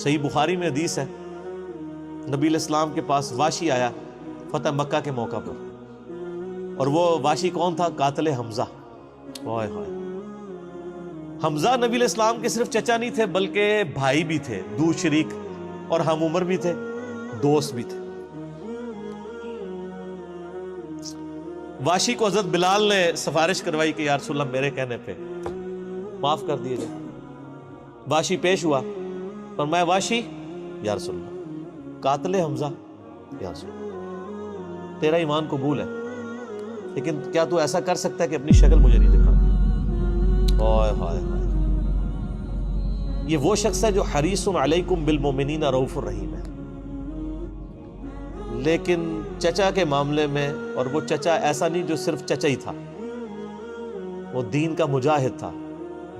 صحیح بخاری میں حدیث ہے، نبی علیہ السلام کے پاس واشی آیا فتح مکہ کے موقع پر، اور وہ واشی کون تھا؟ قاتل حمزہ۔ ہائے ہائے، حمزہ نبی علیہ السلام کے صرف چچا نہیں تھے بلکہ بھائی بھی تھے، دو شریک، اور ہم عمر بھی تھے، دوست بھی تھے۔ واشی کو حضرت بلال نے سفارش کروائی کہ یا رسول اللہ میرے کہنے پہ معاف کر دیے جائے۔ واشی پیش ہوا، فرمایا واشی یا رسول اللہ قاتل حمزہ، یا رسول اللہ تیرا ایمان قبول ہے، لیکن کیا تو ایسا کر سکتا ہے کہ اپنی شکل مجھے نہیں دکھا؟ ہائے ہائے ہائے، یہ وہ شخص ہے جو حریص علیکم بالمؤمنین رؤوف الرحیم ہے، لیکن چچا کے معاملے میں، اور وہ چچا ایسا نہیں جو صرف چچا ہی تھا، وہ دین کا مجاہد تھا،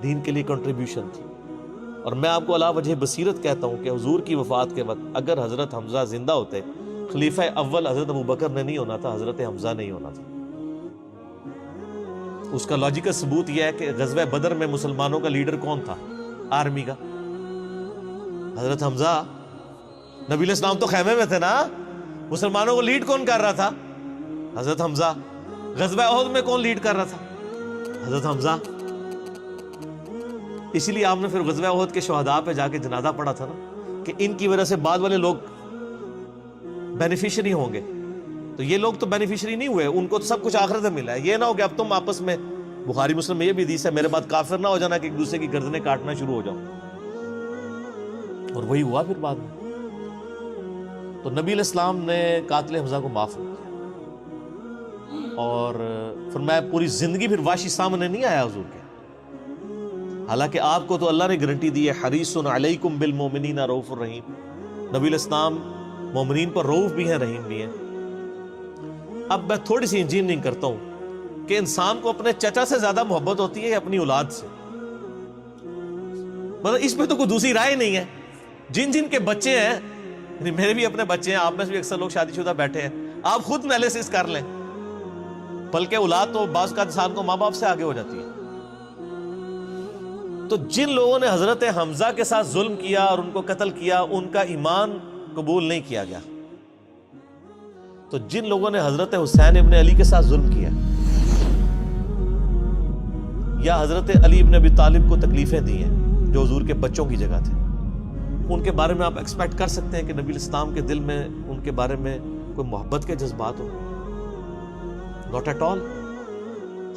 دین کے لیے کنٹریبیوشن تھی۔ اور میں آپ کو علا وجہ بصیرت کہتا ہوں کہ حضور کی وفات کے وقت اگر حضرت حمزہ زندہ ہوتے، خلیفہ اول حضرت ابوبکر نے نہیں ہونا تھا، حضرت حمزہ نہیں ہونا تھا۔ اس کا لاجیکل ثبوت یہ ہے کہ غزوہ بدر میں مسلمانوں کا لیڈر کون تھا آرمی کا؟ حضرت حمزہ۔ نبی علیہ السلام تو خیمے میں تھے نا، مسلمانوں کو لیڈ کون کر رہا تھا؟ حضرت حمزہ۔ غزوہ احد میں کون لیڈ کر رہا تھا؟ حضرت حمزہ۔ اسی لیے آپ نے پھر غزوہ احد کے شہداء پہ جا کے جنازہ پڑھا تھا نا، کہ ان کی وجہ سے بعد والے لوگ بینیفیشری ہوں گے، تو یہ لوگ تو بینیفیشری نہیں ہوئے، ان کو تو سب کچھ آخرت میں ملا ہے۔ یہ نہ ہو کہ اب تم آپس میں، بخاری مسلم میں یہ بھی حدیث ہے، میرے بعد کافر نہ ہو جانا کہ ایک دوسرے کی گردنیں کاٹنا شروع ہو جاؤ، اور وہی ہوا پھر بعد میں۔ تو نبی علیہ السلام نے قاتل حمزہ کو معاف کیا، اور فرمایا پوری زندگی پھر واشی سامنے نہیں آیا حضور کے، حالانکہ آپ کو تو اللہ نے گارنٹی دی ہے حریص علیکم بالمؤمنین رؤوف الرحیم۔ نبی علیہ السلام مومنین پر رؤوف بھی ہیں، رحیم بھی ہیں۔ اب میں تھوڑی سی انجینئرنگ کرتا ہوں کہ انسان کو اپنے چچا سے زیادہ محبت ہوتی ہے یا اپنی اولاد سے؟ مطلب اس پہ تو کوئی دوسری رائے نہیں ہے۔ جن جن کے بچے ہیں، یعنی میرے بھی اپنے بچے ہیں، آپ میں سے بھی اکثر لوگ شادی شدہ بیٹھے ہیں، آپ خود انالیسس کر لیں، بلکہ اولاد تو بعض کا انسان کو ماں باپ سے آگے ہو جاتی ہے۔ تو جن لوگوں نے حضرت حمزہ کے ساتھ ظلم کیا اور ان کو قتل کیا، ان کا ایمان قبول نہیں کیا گیا۔ تو جن لوگوں نے حضرت حسین ابن علی کے ساتھ ظلم کیا، یا حضرت علی ابن ابی طالب کو تکلیفیں دی ہیں جو حضور کے بچوں کی جگہ تھے، ان کے بارے میں آپ ایکسپیکٹ کر سکتے ہیں کہ نبی الاسلام کے دل میں ان کے بارے میں کوئی محبت کے جذبات ہو؟ Not at all.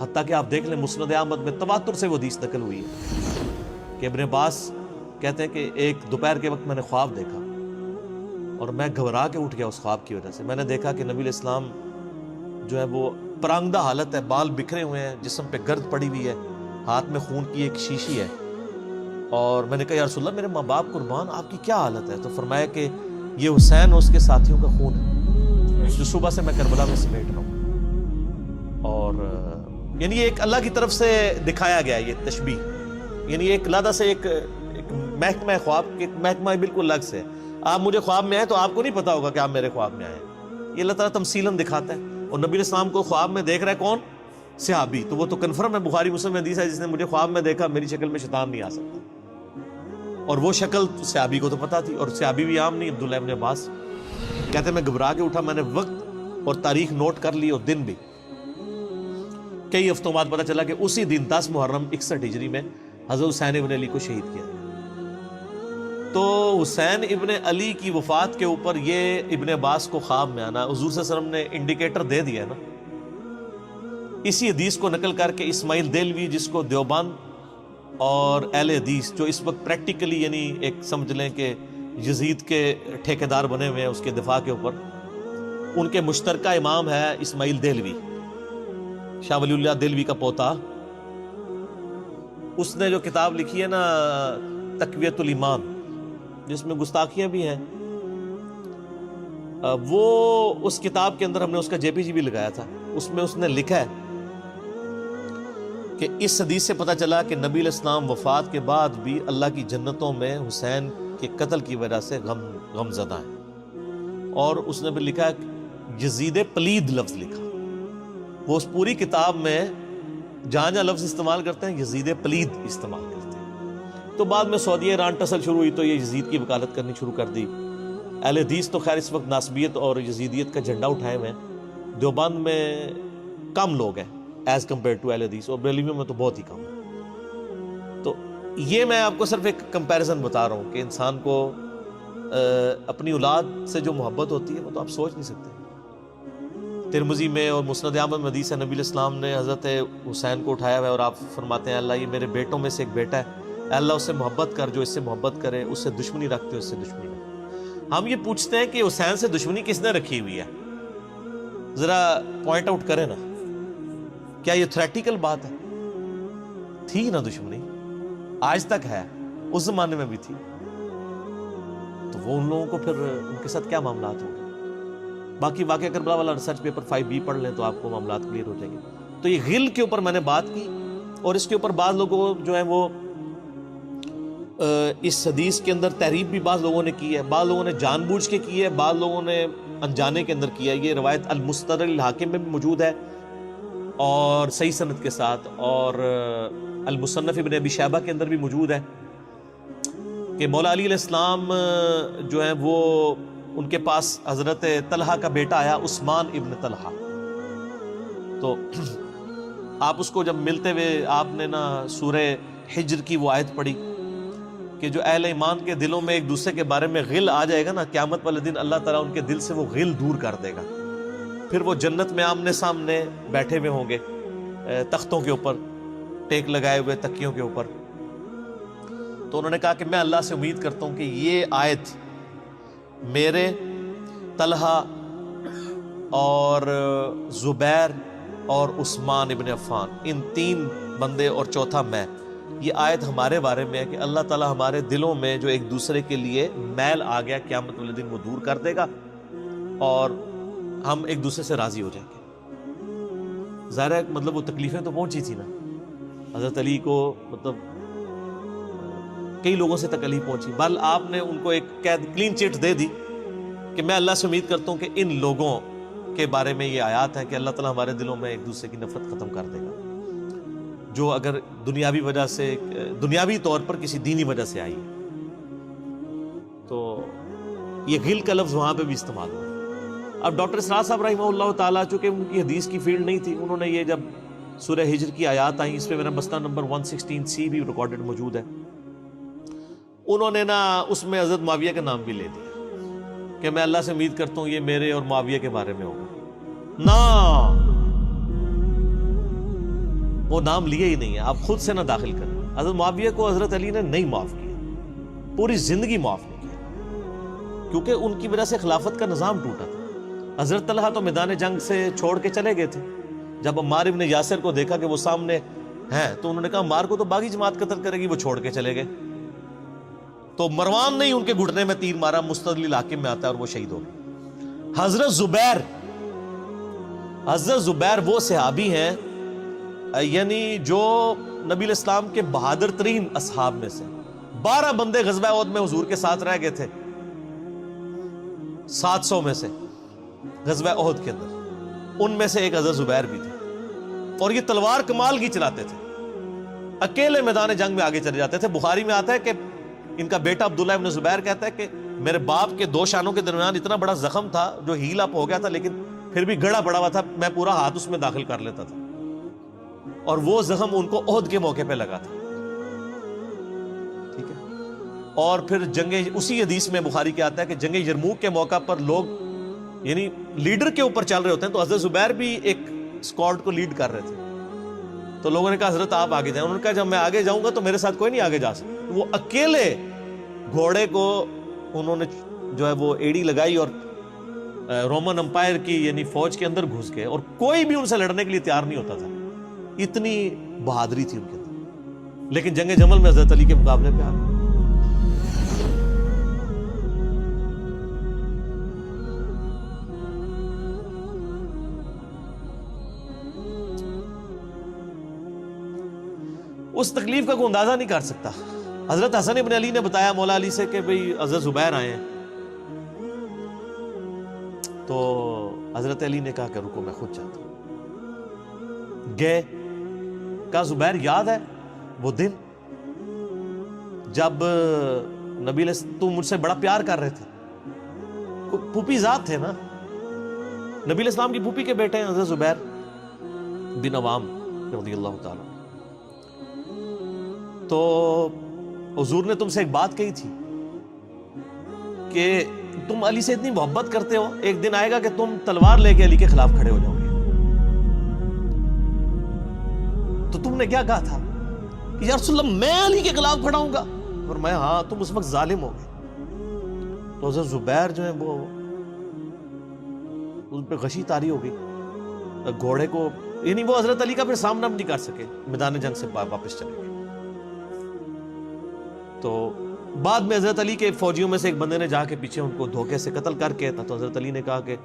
حتیٰ کہ آپ دیکھ لیں مسند احمد میں تواتر سے وہ حدیث نقل ہوئی ہے کہ ابن عباس کہتے ہیں کہ ایک دوپہر کے وقت میں نے خواب دیکھا اور میں گھبرا کے اٹھ گیا اس خواب کی وجہ سے۔ میں نے دیکھا کہ نبی علیہ السلام جو ہے وہ پرانگدہ حالت ہے، بال بکھرے ہوئے ہیں، جسم پہ گرد پڑی ہوئی ہے، ہاتھ میں خون کی ایک شیشی ہے، اور میں نے کہا یا رسول اللہ میرے ماں باپ قربان، آپ کی کیا حالت ہے؟ تو فرمایا کہ یہ حسین اور اس کے ساتھیوں کا خون ہے جو صبح سے میں کربلا میں سمیٹ رہا ہوں۔ اور یعنی یہ ایک اللہ کی طرف سے دکھایا گیا ہے یہ تشبیہ، یعنی ایک علیحدہ سے ایک محکمہ خواب، ایک محکمہ بالکل الگ سے۔ آپ مجھے خواب میں آئے تو آپ کو نہیں پتا ہوگا کہ آپ میرے خواب میں آئے، یہ اللہ تعالیٰ تمثیلاً دکھاتا ہے۔ اور نبی علیہ السلام کو خواب میں دیکھ رہا ہے کون؟ صحابی، تو وہ تو کنفرم ہے، بخاری مسلم میں حدیث ہے جس نے مجھے خواب میں دیکھا میری شکل میں شیطان نہیں آ سکتا، اور وہ شکل صحابی کو تو پتا تھی، اور صحابی بھی عام نہیں، عبداللہ ابن عباس کہتے ہیں میں گھبرا کے اٹھا، میں نے وقت اور تاریخ نوٹ کر لی اور دن بھی۔ کئی ہفتوں بعد پتا چلا کہ اسی دن 10 محرم 61 ہجری میں حضرت حسین ابن علی کو شہید کیا۔ تو حسین ابن علی کی وفات کے اوپر یہ ابن عباس کو خواب میں آنا، حضور صلی اللہ علیہ وسلم نے انڈیکیٹر دے دیا ہے نا، اسی حدیث کو نقل کر کے اسماعیل دہلوی، جس کو دیوبند اور اہل حدیث جو اس وقت پریکٹیکلی یعنی ایک سمجھ لیں کہ یزید کے ٹھیکیدار بنے ہوئے ہیں اس کے دفاع کے اوپر، ان کے مشترکہ امام ہے اسماعیل دہلوی، شاہ ولی اللہ دہلوی کا پوتا۔ اس نے جو کتاب لکھی ہے نا تقویت الایمان، جس میں گستاخیاں بھی ہیں، وہ اس کتاب کے اندر ہم نے اس کا جے پی جی بھی لگایا تھا، اس میں اس نے لکھا ہے کہ اس حدیث سے پتہ چلا کہ نبی علیہ السلام وفات کے بعد بھی اللہ کی جنتوں میں حسین کے قتل کی وجہ سے غم زدہ ہیں۔ اور اس نے بھی لکھا ہے یزید پلید لفظ لکھا، وہ اس پوری کتاب میں جہاں جہاں لفظ استعمال کرتے ہیں یزید پلید استعمال کرتے ہیں۔ تو بعد میں سعودیہ ایران ٹسل شروع ہوئی تو یہ یزید کی وکالت کرنی شروع کر دی. اہل حدیث تو خیر اس وقت ناسبیت اور یزیدیت کا جھنڈا اٹھائے ہوئے ہیں. دیوبند میں کم لوگ ہیں ایز کمپیئر ٹو اہل حدیث, اور بریلویوں میں تو بہت ہی کم ہے. تو یہ میں آپ کو صرف ایک کمپیریزن بتا رہا ہوں کہ انسان کو اپنی اولاد سے جو محبت ہوتی ہے وہ تو آپ سوچ نہیں سکتے. ترمذی میں اور مسند احمد میں حدیث ہے, نبی علیہ السلام نے حضرت حسین کو اٹھایا ہوا ہے اور آپ فرماتے ہیں اللہ یہ میرے بیٹوں میں سے ایک بیٹا ہے, اے اللہ اس سے محبت کر, جو اس سے محبت کرے, اس سے دشمنی رکھتے اس سے دشمنی رکھ. ہم یہ پوچھتے ہیں کہ حسین سے دشمنی کس نے رکھی ہوئی ہے, ذرا پوائنٹ آؤٹ کریں نا. کیا یہ تھریٹیکل بات ہے؟ تھی نا دشمنی, آج تک ہے, اس زمانے میں بھی تھی. تو وہ ان لوگوں کو پھر ان کے ساتھ کیا معاملات ہوں گے؟ باقی واقعہ کربلا والا ریسرچ پیپر 5B پڑھ لیں تو آپ کو معاملات کلیئر ہو جائیں گے. تو یہ غل کے اوپر میں نے بات کی, اور اس کے اوپر بعض لوگوں جو ہیں وہ اس حدیث کے اندر تحریف بھی بعض لوگوں نے کی ہے, بعض لوگوں نے جان بوجھ کے کی ہے, بعض لوگوں نے انجانے کے اندر کیا ہے. یہ روایت المستدرک الحاکم میں بھی موجود ہے اور صحیح سند کے ساتھ, اور المصنف ابن ابی شیبہ کے اندر بھی موجود ہے کہ مولا علی علیہ السلام جو ہیں وہ ان کے پاس حضرت طلحہ کا بیٹا آیا, عثمان ابن طلحہ. تو آپ اس کو جب ملتے ہوئے آپ نے نا سورہ حجر کی وہ آیت پڑھی کہ جو اہل ایمان کے دلوں میں ایک دوسرے کے بارے میں غل آ جائے گا نا, قیامت والے دن اللہ تعالیٰ ان کے دل سے وہ غل دور کر دے گا. پھر وہ جنت میں آمنے سامنے بیٹھے ہوئے ہوں گے, تختوں کے اوپر ٹیک لگائے ہوئے, تکیوں کے اوپر. تو انہوں نے کہا کہ میں اللہ سے امید کرتا ہوں کہ یہ آیت میرے, طلحہ اور زبیر اور عثمان ابن عفان, ان 3 بندے اور چوتھا میں, یہ آیت ہمارے بارے میں ہے کہ اللہ تعالیٰ ہمارے دلوں میں جو ایک دوسرے کے لیے میل آ گیا قیامت والے دن وہ دور کر دے گا اور ہم ایک دوسرے سے راضی ہو جائیں گے. ظاہر ہے مطلب وہ تکلیفیں تو پہنچی تھی نا حضرت علی کو, مطلب کئی لوگوں سے تکلیف پہنچی. بل آپ نے ان کو ایک کلین چٹ دے دی کہ میں اللہ سے امید کرتا ہوں کہ ان لوگوں کے بارے میں یہ آیات ہے کہ اللہ تعالیٰ ہمارے دلوں میں ایک دوسرے کی نفرت ختم کر دے گا, جو اگر دنیاوی وجہ سے, دنیاوی طور پر کسی دینی وجہ سے آئی. تو یہ غل کا لفظ وہاں پہ بھی استعمال ہوا. اب ڈاکٹر اسرار صاحب رحمہ اللہ تعالیٰ, چونکہ ان کی حدیث کی فیلڈ نہیں تھی, انہوں نے یہ جب سورہ ہجر کی آیات آئیں, اس پہ میرا مسئلہ نمبر 116C بھی ریکارڈڈ موجود ہے, انہوں نے نا اس میں حضرت معاویہ کا نام بھی لے دیا کہ میں اللہ سے امید کرتا ہوں یہ میرے اور معاویہ کے بارے میں ہوگا. نا وہ نام لیا ہی نہیں ہے, آپ خود سے نہ داخل کریں. حضرت معاویہ کو حضرت علی نے نہیں معاف کیا, پوری زندگی معاف نہیں کیا, کیونکہ ان کی وجہ سے خلافت کا نظام ٹوٹا تھا. حضرت طلحہ تو میدان جنگ سے چھوڑ کے چلے گئے تھے. جب عمار ابن یاسر کو دیکھا کہ وہ سامنے ہیں تو انہوں نے کہا عمار کو تو باغی جماعت قتل کرے گی, وہ چھوڑ کے چلے گئے. تو مروان نے ان کے گھٹنے میں تیر مارا, مستدل الحاکم میں آتا ہے, اور وہ شہید ہو گئے. حضرت زبیر وہ صحابی ہیں یعنی جو نبی علیہ السلام کے بہادر ترین اصحاب میں سے. 12 بندے غزوہ احد میں حضور کے ساتھ رہ گئے تھے 700 میں سے غزوہ احد کے اندر, ان میں سے ایک حضرت زبیر بھی تھے. اور یہ تلوار کمال کی چلاتے تھے, اکیلے میدان جنگ میں آگے چلے جاتے تھے. بخاری میں آتا ہے کہ ان کا بیٹا عبداللہ ابن زبیر کہتا ہے کہ میرے باپ کے 2 شانوں کے درمیان اتنا بڑا زخم تھا جو ہیل اپ ہو گیا تھا, لیکن پھر بھی گڑا پڑا ہوا تھا, میں پورا ہاتھ اس میں داخل کر لیتا تھا, اور وہ زخم ان کو احد کے موقع پہ لگا تھا. ٹھیک ہے. اور پھر جنگ, اسی حدیث میں بخاری کے آتا ہے کہ جنگ یرموک کے موقع پر لوگ یعنی لیڈر کے اوپر چل رہے ہوتے ہیں, تو حضرت زبیر بھی ایک اسکواڈ کو لیڈ کر رہے تھے. تو لوگوں نے کہا حضرت آپ آگے جائیں. انہوں نے کہا جب میں آگے جاؤں گا تو میرے ساتھ کوئی نہیں آگے جا سکتا. وہ اکیلے گھوڑے کو انہوں نے جو ہے وہ ایڑی لگائی اور رومن امپائر کی یعنی فوج کے اندر گھس گئے, اور کوئی بھی ان سے لڑنے کے لیے تیار نہیں ہوتا تھا. اتنی بہادری تھی ان کے اندر. لیکن جنگ جمل میں حضرت علی کے مقابلے پہ آ گئے. اس تکلیف کا کوئی اندازہ نہیں کر سکتا. حضرت حسن ابن علی نے بتایا مولا علی سے کہ بھئی حضرت زبیر آئے ہیں, تو حضرت علی نے کہا کہ رکو میں خود چاہتا ہوں. گئے, کہا زبیر یاد ہے وہ دن جب نبی تم مجھ سے بڑا پیار کر رہے تھے، پھوپھی ذات تھے نا، نبی علیہ السلام کی پھوپھی کے بیٹے ہیں حضرت زبیر بن عوام رضی اللہ تعالیٰ. تو حضور نے تم سے ایک بات کہی تھی کہ تم علی سے اتنی محبت کرتے ہو، ایک دن آئے گا کہ تم تلوار لے کے علی کے خلاف کھڑے ہو جاؤ گے. تو تم نے کیا کہا تھا کہ یا رسول اللہ میں علی کے خلاف کھڑا ہوں گا؟ اور میں ہاں، تم اس وقت ظالم ہو گئے. تو حضرت زبیر جو ہے وہ ان پہ غشی طاری ہو گئی، گھوڑے کو، یعنی وہ حضرت علی کا پھر سامنا بھی نہیں کر سکے، میدان جنگ سے واپس چلے گئے. تو بعد میں حضرت علی کے فوجیوں میں سے ایک بندے نے جا کے پیچھے ان کو دھوکے سے قتل کر کے تھا. تو حضرت علی نے کہا کہ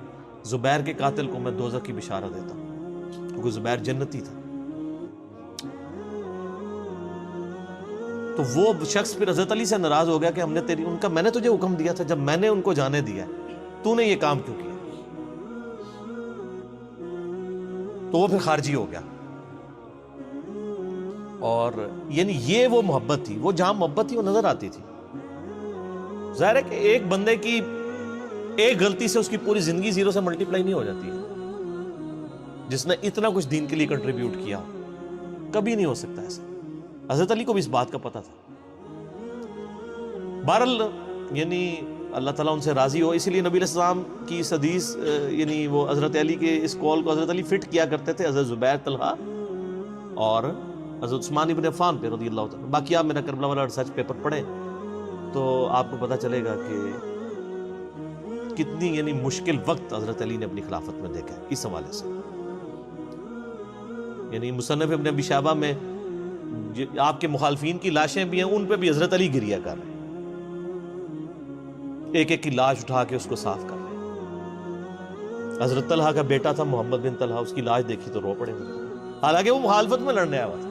زبیر کے قاتل کو میں دوزخ کی بشارت دیتا ہوں، کیونکہ زبیر جنتی تھا. تو وہ شخص پھر حضرت علی سے ناراض ہو گیا کہ ہم نے میں نے تجھے حکم دیا تھا، جب میں نے ان کو جانے دیا تو نے یہ کام کیوں کیا؟ تو وہ پھر خارجی ہو گیا. اور یعنی یہ وہ محبت تھی، وہ جہاں محبت تھی وہ نظر آتی تھی. ظاہر ہے کہ ایک بندے کی ایک غلطی سے اس کی پوری زندگی زیرو سے ملٹی پلائی نہیں ہو جاتی ہے. جس نے اتنا کچھ دین کے لیے کنٹریبیوٹ کیا کبھی نہیں ہو سکتا ایسا. حضرت علی کو بھی اس بات کا پتہ تھا. بہرحال یعنی اللہ تعالیٰ ان سے راضی ہو، اسی لیے نبی علیہ السلام کی اس حدیث یعنی وہ حضرت علی کے اس قول کو حضرت علی فٹ کیا کرتے تھے حضرت زبیر، طلحہ اور حضرت عثمان ابن عفان پہ رضی اللہ تعالیٰ. باقی آپ میرا کربلا والا ریسرچ پیپر پڑھیں تو آپ کو پتہ چلے گا کہ کتنی یعنی مشکل وقت حضرت علی نے اپنی خلافت میں دیکھا ہے اس حوالے سے. یعنی مصنف ابن ابی شیبہ میں آپ کے مخالفین کی لاشیں بھی ہیں، ان پہ بھی حضرت علی گریہ کر رہے ہیں، ایک ایک کی لاش اٹھا کے اس کو صاف کر رہے ہیں. حضرت طلحہ کا بیٹا تھا محمد بن طلحہ، اس کی لاش دیکھی تو رو پڑے، حالانکہ وہ مخالفت میں لڑنے آیا ہوا تھا.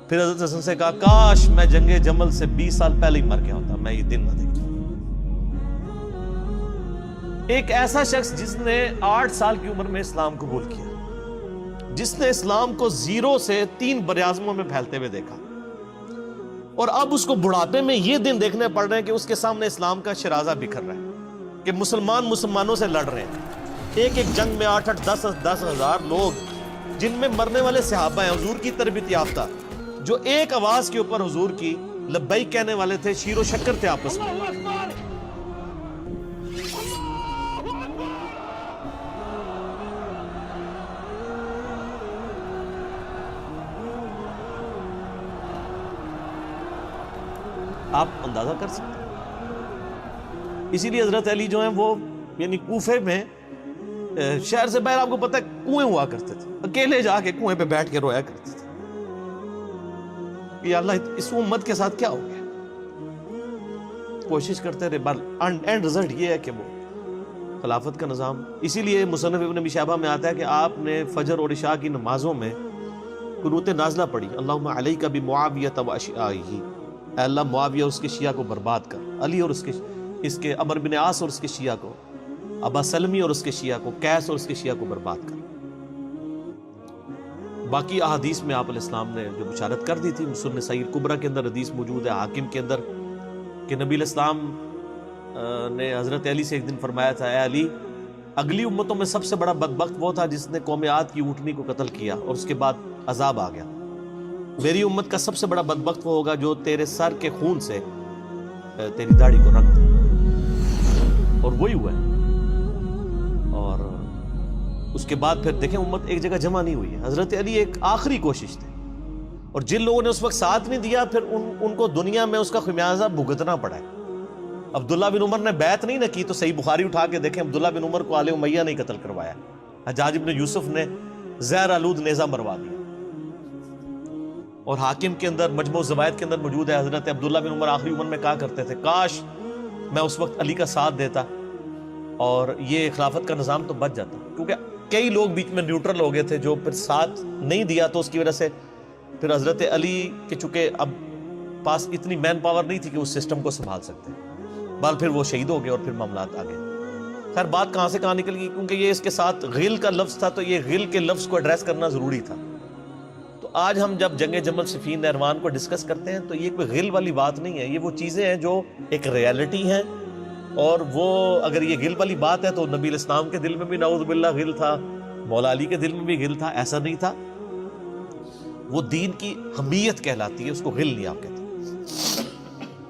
پھر حضرت حسن سے کہا کاش میں جنگ جمل سے 20 سال پہلے ہی مر گیا ہوتا، میں یہ دن نہ دیکھتا. ایک ایسا شخص جس نے 8 سال کی عمر میں اسلام قبول کیا، جس نے اسلام کو زیرو سے 3 براعظموں میں پھیلتے ہوئے دیکھا، اور اب اس کو بڑھاپے میں یہ دن دیکھنے پڑ رہے ہیں کہ اس کے سامنے اسلام کا شرازہ بکھر رہا ہے، کہ مسلمانوں سے لڑ رہے ہیں. ایک ایک جنگ میں 8-8 10 ہزار لوگ، جن میں مرنے والے صحابہ ہیں حضور کی تربیت یافتہ، جو ایک آواز کے اوپر حضور کی لبیک کہنے والے تھے، شیر و شکر تھے آپس میں. آپ اندازہ کر سکتے ہیں. اسی لیے حضرت علی جو ہیں وہ یعنی کوفے میں شہر سے باہر آپ کو پتہ ہے کنویں ہوا کرتے تھے، اکیلے جا کے کنویں پہ بیٹھ کے رویا کرتے تھے کہ اللہ اس امت کے ساتھ کیا ہو گیا. کوشش کرتے رہے، اینڈ رزلٹ یہ ہے کہ وہ خلافت کا نظام. اسی لیے مصنف ابن ابی شیبہ میں آتا ہے کہ آپ نے فجر اور عشاء کی نمازوں میں قنوت نازلہ پڑھی، اللہم علیک بمعاویہ و اشعائہ، اے اللہ معاویہ اور اس کے شیعہ کو برباد کر، علی اور اس کے عمر بن عاص اور اس کے شیعہ کو، ابا سلمی اور اس کے شیعہ کو، قیس اور اس کے شیعہ کو برباد کر. باقی احادیث میں آپ علیہ السلام نے جو بشارت کر دی تھی، سنن سعید کبریٰ کے اندر حدیث موجود ہے، حاکم کے اندر، کہ نبی علیہ السلام نے حضرت علی سے ایک دن فرمایا تھا، اے علی، اگلی امتوں میں سب سے بڑا بدبخت وہ تھا جس نے قوم عاد کی اونٹنی کو قتل کیا اور اس کے بعد عذاب آ گیا. میری امت کا سب سے بڑا بدبخت وہ ہوگا جو تیرے سر کے خون سے تیری داڑھی کو رنگ دے. اور وہی ہوا ہے. اور اس کے بعد پھر دیکھیں امت ایک جگہ جمع نہیں ہوئی ہے. حضرت علی ایک آخری کوشش تھی، اور جن لوگوں نے اس وقت ساتھ نہیں دیا پھر ان کو دنیا میں اس کا خمیازہ بھگتنا پڑا ہے. عبداللہ بن عمر نے بیعت نہیں نہ کی تو صحیح بخاری اٹھا کے دیکھیں، عبداللہ بن عمر کو آل امیہ نے قتل کروایا، حجاج بن یوسف نے زہر آلود نیزہ مروا دیا. اور حاکم کے اندر مجموع الزوائد کے اندر موجود ہے، حضرت عبداللہ بن عمر آخری عمر میں کہا کرتے تھے کاش میں اس وقت علی کا ساتھ دیتا اور یہ خلافت کا نظام تو بچ جاتا. کیونکہ کئی لوگ بیچ میں نیوٹرل ہو گئے تھے جو پھر ساتھ نہیں دیا، تو اس کی وجہ سے پھر حضرت علی کے چونکہ اب پاس اتنی مین پاور نہیں تھی کہ اس سسٹم کو سنبھال سکتے، بعد پھر وہ شہید ہو گئے اور پھر معاملات آ گئے. خیر بات کہاں سے کہاں نکل گئی، کیونکہ یہ اس کے ساتھ غل کا لفظ تھا، تو یہ غل کے لفظ کو ایڈریس کرنا ضروری تھا. تو تو آج ہم جب جنگ جمل صفین نہروان کو ڈسکس کرتے ہیں تو یہ کوئی غل والی بات نہیں ہے، یہ وہ چیزیں ہیں جو ایک ریالٹی ہیں، اور وہ اگر یہ غل والی بات ہے تو نبی علیہ السلام کے دل میں بھی نعوذ باللہ غل تھا، مولا علی کے دل میں بھی غل تھا، ایسا نہیں تھا۔ وہ دین کی حمیت کہلاتی ہے، اس کو غل نہیں آپ کہتے۔